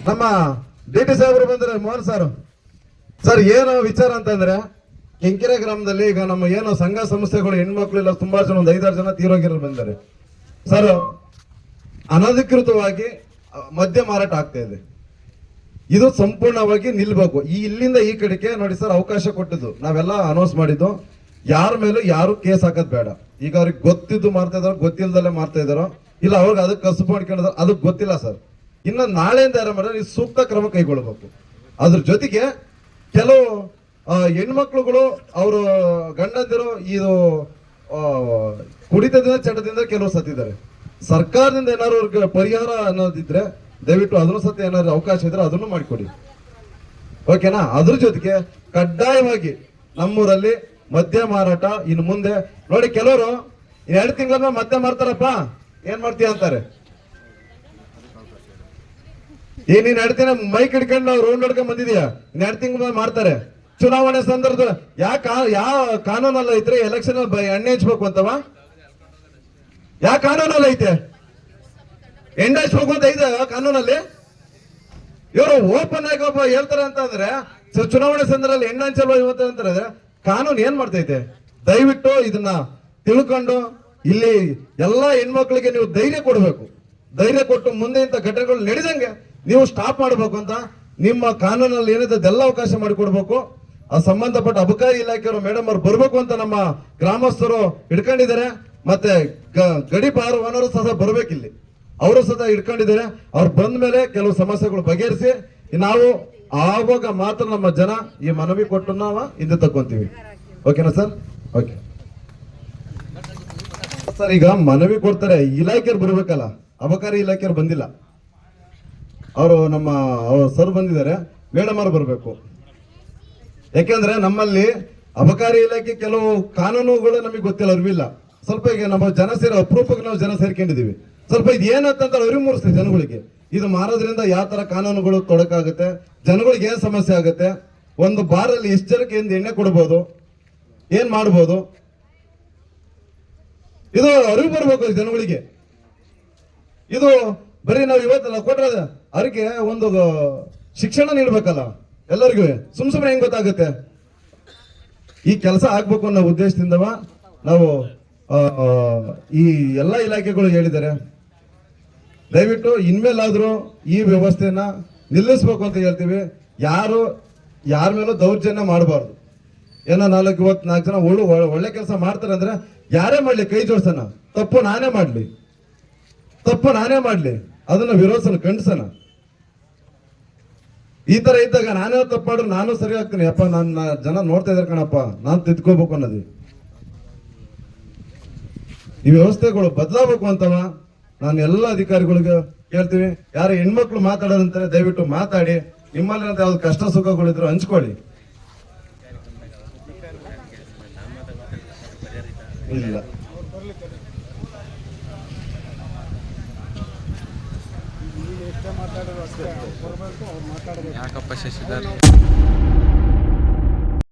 ನಮ್ಮ ಡಿ.ಟಿ. ಸಾಹೇಬರು ಬಂದ್ರೆ ಮೋಹನ್ ಸರ್ ಏನು ವಿಚಾರ ಅಂತಂದ್ರೆ ಕೆಂಕೆರೆ ಗ್ರಾಮದಲ್ಲಿ ಈಗ ನಮ್ಮ ಏನು ಸಂಘ ಸಂಸ್ಥೆಗಳು ಹೆಣ್ಮಕ್ಳು ಇಲ್ಲ ತುಂಬಾ ಜನ ಒಂದು 5-6 ಜನ ತೀರೋಗಿರೋ ಬಂದರೆ ಸರ್ ಅನಧಿಕೃತವಾಗಿ ಮದ್ಯ ಮಾರಾಟ ಆಗ್ತಾ ಇದೆ. ಇದು ಸಂಪೂರ್ಣವಾಗಿ ನಿಲ್ಬೇಕು. ಇಲ್ಲಿಂದ ಈ ಕಡೆಗೆ ನೋಡಿ ಸರ್ ಅವಕಾಶ ಕೊಟ್ಟಿದ್ದು ನಾವೆಲ್ಲ ಅನೌನ್ಸ್ ಮಾಡಿದ್ದು, ಯಾರ ಮೇಲೂ ಯಾರು ಕೇಸ್ ಹಾಕೋದ್ ಬೇಡ. ಈಗ ಅವ್ರಿಗೆ ಗೊತ್ತಿದ್ದು ಮಾಡ್ತಾ ಇದಾರೋ ಗೊತ್ತಿಲ್ದಲ್ಲೇ ಮಾಡ್ತಾ ಇದಾರೋ ಇಲ್ಲ ಅವ್ರಿಗೆ ಅದಕ್ಕೆ ಕಸುಬು ಮಾಡ್ಕೊಂಡಿದಾರೋ ಅದಕ್ಕೆ ಗೊತ್ತಿಲ್ಲ ಸರ್. ಇನ್ನು ನಾಳೆಯಿಂದ ಯಾರು ಮಾಡಿದ್ರೆ ಸೂಕ್ತ ಕ್ರಮ ಕೈಗೊಳ್ಳಬೇಕು. ಅದ್ರ ಜೊತೆಗೆ ಕೆಲವು ಹೆಣ್ಮಕ್ಳುಗಳು ಅವರು ಗಂಡಂದಿರು ಇದು ಕುಡಿತದಿಂದ ಚಟದಿಂದ ಕೆಲವು ಸತ್ತಿದ್ದಾರೆ. ಸರ್ಕಾರದಿಂದ ಏನಾದ್ರು ಅವ್ರಿಗೆ ಪರಿಹಾರ ಅನ್ನೋದಿದ್ರೆ ದಯವಿಟ್ಟು ಅದನ್ನು ಸತ್ಯ ಏನಾದ್ರು ಅವಕಾಶ ಇದ್ರೆ ಅದನ್ನು ಮಾಡಿಕೊಡಿ, ಓಕೆನಾ? ಅದ್ರ ಜೊತೆಗೆ ಕಡ್ಡಾಯವಾಗಿ ನಮ್ಮೂರಲ್ಲಿ ಮದ್ಯ ಮಾರಾಟ ಇನ್ನು ಮುಂದೆ ನೋಡಿ. ಕೆಲವರು 2 ತಿಂಗಳ ಮದ್ಯ ಮಾರ್ತಾರಪ್ಪ, ಏನ್ ಮಾಡ್ತೀಯ ಅಂತಾರೆ. ನೀನ್ 2 ದಿನ ಮೈಕ್ ಹಿಡ್ಕೊಂಡು ನಾವು ರೌಂಡ್ ಹೊಡ್ಕೊಂಡ್ ಬಂದಿದೀಯ, 2 ತಿಂಗಳ ಮಾಡ್ತಾರೆ. ಚುನಾವಣೆ ಸಂದರ್ಭದಲ್ಲಿ ಯಾವ ಕಾನೂನಲ್ಲ ಐತ್ರಿ ಎಲೆಕ್ಷನ್ ಎಣ್ಣೆ ಹಚ್ಬೇಕು ಅಂತವ? ಯಾವ ಕಾನೂನಲ್ಲ ಐತೆ ಎಣ್ಣೆ ಹಚ್ಬೇಕು ಅಂತ ಐತೆ ಕಾನೂನಲ್ಲಿ? ಇವರು ಓಪನ್ ಆಗಿ ಒಬ್ಬ ಹೇಳ್ತಾರೆ ಅಂತ ಅಂದ್ರೆ ಚುನಾವಣೆ ಸಂದರ್ಭದಲ್ಲಿ ಎಣ್ಣೆ ಹಂಚಲ್ವ ಇವತ್ತು ಅಂತಾರೆ. ಕಾನೂನು ಏನ್ ಮಾಡ್ತೈತೆ? ದಯವಿಟ್ಟು ಇದನ್ನ ತಿಳ್ಕೊಂಡು ಇಲ್ಲಿ ಎಲ್ಲಾ ಹೆಣ್ಮಕ್ಳಿಗೆ ನೀವು ಧೈರ್ಯ ಕೊಡ್ಬೇಕು. ಧೈರ್ಯ ಕೊಟ್ಟು ಮುಂದೆ ಇಂಥ ಘಟನೆಗಳು ನಡೆದಂಗೆ ನೀವು ಸ್ಟಾಪ್ ಮಾಡಬೇಕು ಅಂತ ನಿಮ್ಮ ಕಾನೂನಲ್ಲಿ ಏನಿದೆ ಅದೆಲ್ಲ ಅವಕಾಶ ಮಾಡಿಕೊಡ್ಬೇಕು. ಆ ಸಂಬಂಧಪಟ್ಟ ಅಬಕಾರಿ ಇಲಾಖೆಯವರು ಮೇಡಮ್ ಅವ್ರು ಬರ್ಬೇಕು ಅಂತ ನಮ್ಮ ಗ್ರಾಮಸ್ಥರು ಹಿಡ್ಕೊಂಡಿದ್ದಾರೆ. ಮತ್ತೆ ಗಡಿ ಪಾರವಾನರು ಸಹ ಬರ್ಬೇಕಿಲ್ಲಿ, ಅವರು ಸಹ ಹಿಡ್ಕೊಂಡಿದ್ದಾರೆ. ಅವ್ರು ಬಂದ ಮೇಲೆ ಕೆಲವು ಸಮಸ್ಯೆಗಳು ಬಗೆಹರಿಸಿ ನಾವು ಆವಾಗ ಮಾತ್ರ ನಮ್ಮ ಜನ ಈ ಮನವಿ ಕೊಟ್ಟು ನಾವು ಹಿಂದೆ ತಕ್ಕೊಂತೀವಿ. ಓಕೆನಾ ಸರ್? Okay sir. ಈಗ ಮನವಿ ಕೊಡ್ತಾರೆ, ಇಲಾಖೆಯವ್ರು ಬರ್ಬೇಕಲ್ಲ, ಅಬಕಾರಿ ಇಲಾಖೆಯವ್ರು ಬಂದಿಲ್ಲ. ಅವರು ನಮ್ಮ ಸರ್ ಬಂದಿದ್ದಾರೆ, ಮೇಡಮ್ ಅವ್ರು ಬರ್ಬೇಕು. ಯಾಕೆಂದ್ರೆ ನಮ್ಮಲ್ಲಿ ಅಬಕಾರಿ ಇಲಾಖೆ ಕೆಲವು ಕಾನೂನುಗಳು ನಮಗೆ ಗೊತ್ತಿಲ್ಲ, ಅರಿವಿಲ್ಲ. ಸ್ವಲ್ಪ ಈಗ ನಮ್ಮ ಜನ ಅಪರೂಪಕ್ಕೆ ನಾವು ಜನ ಸೇರ್ಕೊಂಡಿದೀವಿ. ಸ್ವಲ್ಪ ಇದು ಏನಂತ ಅರಿವು ಮೂಡಿಸ್ತೀವಿ ಜನಗಳಿಗೆ. ಇದು ಮಾರೋದ್ರಿಂದ ಯಾವ ತರ ಕಾನೂನುಗಳು ತೊಡಕಾಗುತ್ತೆ, ಜನಗಳಿಗೆ ಏನ್ ಸಮಸ್ಯೆ ಆಗುತ್ತೆ, ಒಂದು ಬಾರಲ್ಲಿ ಎಷ್ಟು ಜನಕ್ಕೆ ಎಣ್ಣೆ ಕೊಡ್ಬೋದು, ಏನ್ ಮಾಡ್ಬೋದು, ಇದು ಅರಿವು ಬರ್ಬೇಕು ಜನಗಳಿಗೆ. ಇದು ಬರೀ ನಾವು ಇವತ್ತಲ್ಲ ಕೊಟ್ರೆ ಅವ್ರಿಗೆ ಒಂದು ಶಿಕ್ಷಣ ನೀಡ್ಬೇಕಲ್ಲ ಎಲ್ಲರಿಗೂ. ಸುಮ್ನೆ ಹೆಂಗ್ ಗೊತ್ತಾಗುತ್ತೆ? ಈ ಕೆಲಸ ಆಗ್ಬೇಕು ಅನ್ನೋ ಉದ್ದೇಶದಿಂದವ ನಾವು ಈ ಎಲ್ಲ ಇಲಾಖೆಗಳು ಹೇಳಿದ್ದಾರೆ. ದಯವಿಟ್ಟು ಇನ್ಮೇಲಾದ್ರೂ ಈ ವ್ಯವಸ್ಥೆನ ನಿಲ್ಲಿಸ್ಬೇಕು ಅಂತ ಹೇಳ್ತೀವಿ. ಯಾರ ಮೇಲೂ ದೌರ್ಜನ್ಯ ಮಾಡಬಾರ್ದು. ಏನೋ 4 ಜನ ಒಳ್ಳೆ ಕೆಲಸ ಮಾಡ್ತಾರೆ ಅಂದ್ರೆ ಯಾರೇ ಮಾಡ್ಲಿ ಕೈ ಜೋಡ್ಸೋಣ, ತಪ್ಪು ನಾನೇ ಮಾಡ್ಲಿ ಅದನ್ನ ವಿರೋಧನ ಖಂಡಿಸೋಣ. ಈ ತರ ಇದ್ದಾಗ ನಾನೇ ತಪ್ಪು ಮಾಡ್ರು ನಾನು ಸರಿ ಆಗ್ತೀನಿ ಅಪ್ಪ, ನನ್ನ ಜನ ನೋಡ್ತಾ ಇದಾರೆ ಕಣಪ್ಪ, ನಾನು ತಿದ್ಕೋಬೇಕು ಅನ್ನೋದು. ಈ ವ್ಯವಸ್ಥೆಗಳು ಬದಲಾಗಬೇಕು ಅಂತವ ನಾನು ಎಲ್ಲ ಅಧಿಕಾರಿಗಳಿಗೆ ಕೇಳ್ತೀವಿ. ಯಾರು ಹೆಣ್ಮಕ್ಳು ಮಾತಾಡೋದಂತಾರೆ ದಯವಿಟ್ಟು ಮಾತಾಡಿ. ನಿಮ್ಮಲ್ಲಿ ಯಾವ್ದು ಕಷ್ಟ ಸುಖಗಳಿದ್ರು ಹಂಚ್ಕೊಳ್ಳಿ. ಇಲ್ಲ ಯಾಕಪ್ಪ ಶಶಿಧರ್